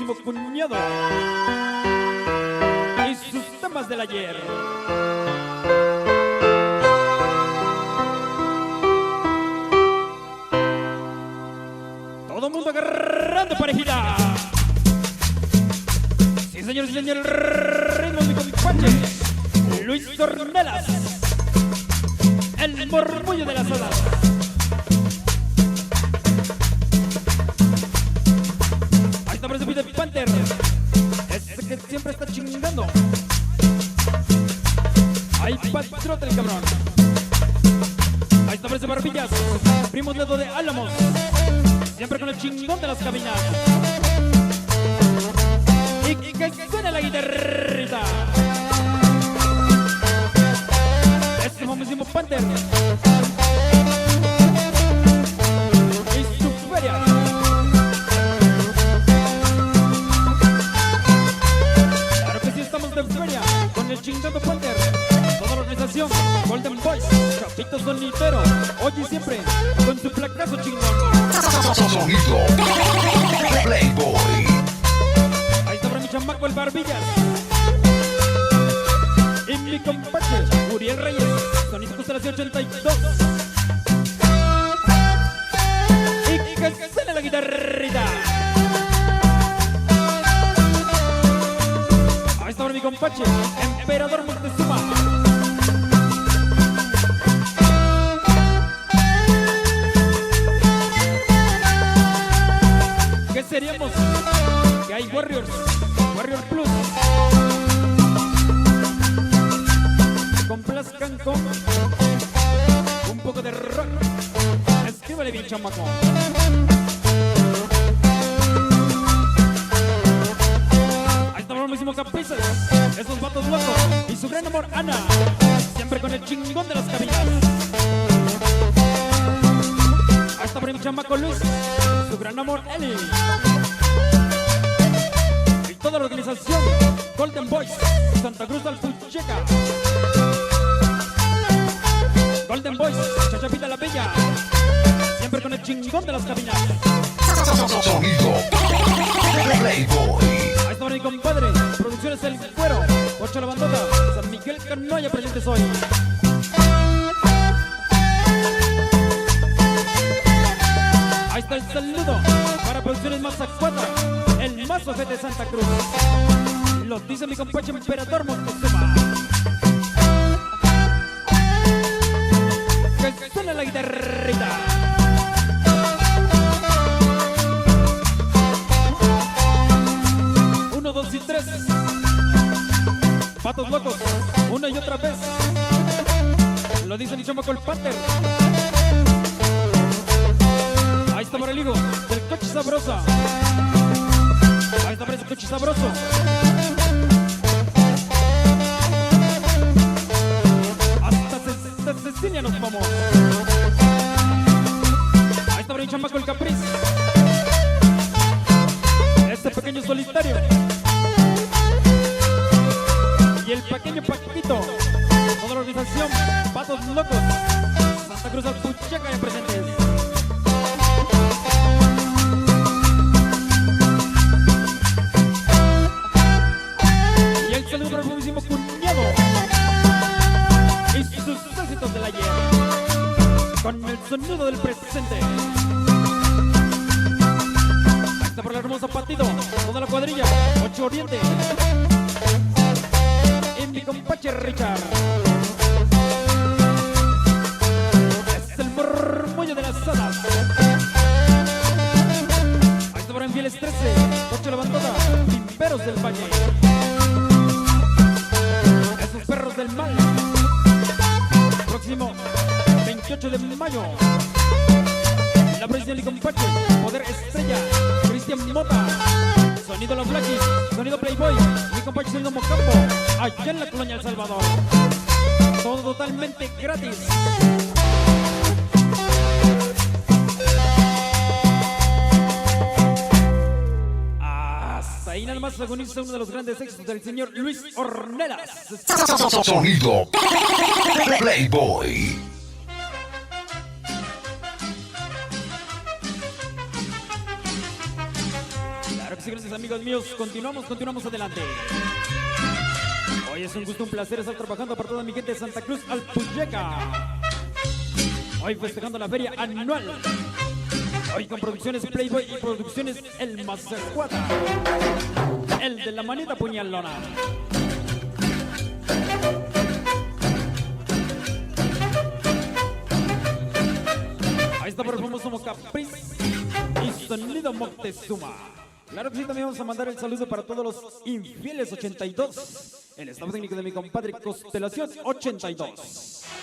famosísimo cuñado y sus temas del ayer. Todo el mundo agarrando parejita. Sí, señores y señores, ritmo mi compadre Luis Ornelas, el murmullo de las olas. Ahí está aparece Peter Panther, ese que siempre está chingando. Ahí patrota el cabrón. Ahí está aparece Barbillas, primos dedo de Álamos, siempre con el chingón de las cabinas. Y que suena la guitarrita. Este famosísimo Panther y su feria. Claro que sí, estamos de feria con el chingando Panther. Toda la organización Golden Boys, Capito Sonitero, hoy y siempre con su placazo chingón. Sonido Playboy. Ahí está para mi chamaco el Barbillas y mi compadre Uriel Reyes, Sonido Constelación 82. Y que suene la guitarrita. Ahí está para mi compadre Emperador Montezuma. ¿Qué seríamos? Que hay Warrior Plus. Complazcan con un poco de rock. Escríbale bien, chamaco. Ahí está el mismísimo Capizas, esos vatos locos y su gran amor Ana, siempre con el chingón de las cabinas. Ahí está por mi chamaco Luz, su gran amor Eli. Y toda la organización Golden Boys, Santa Cruz del Pucheca. Golden Boys, Chachapita la Bella, siempre con el chingón de las cabinas. Sonido Playboy. Ahí está mi compadre, Producciones El Cuero, Ocho la Bandota, San Miguel Canoya presentes hoy. Ahí está el saludo para Producciones Mazacuata, el más ojete de Santa Cruz. Lo dice mi compadre Emperador Montezuma. Que suena la guitarrita. Uno, dos y tres. Patos locos, una y otra vez. Lo dice mi chamaco el Panther. Ahí está Moreligo, del coche sabroso. Ahí está para ese coche sabroso. Hasta Cecilia nos vamos. Ahí está para mi chamaco el Capriz, este pequeño solitario. Y el pequeño Paquito, toda la organización Patos Locos, Santa Cruz al Pucheca ya presentes. Y el saludo para el mismísimo cuñado y sus éxitos del ayer, con el sonido del presente. Ahí está por la hermosa Patito, toda la cuadrilla, 8 Oriente. Y mi compadre Richard, es el murmullo de las olas. Ahí está por Enfieles 13, 8 la Bandota, Timberos del Valle, esos perros del mal. Próximo 28 de mayo, la presencia de mi compadre Poder Estrella, Cristian Mota, Sonido Los Blackis, Sonido Playboy, mi compadre Sonido Mocampo, allá en la colonia El Salvador. Todo totalmente gratis. Hasta ahí nada más agoniza uno de los grandes éxitos del señor Luis Ornelas. Sonido Playboy. Claro que sí, Gracias, amigos míos. Continuamos adelante. Hoy es un gusto, un placer estar trabajando para toda mi gente de Santa Cruz, Alpuyeca. Hoy festejando la feria anual. Hoy con producciones Playboy y producciones El Mazacuata, el de la manita puñalona. Ahí está por el famoso Mocapriz y Sonido Moctezuma. Claro que sí, también vamos a mandar el saludo para todos los infieles 82. El estado técnico de mi compadre Constelación 82.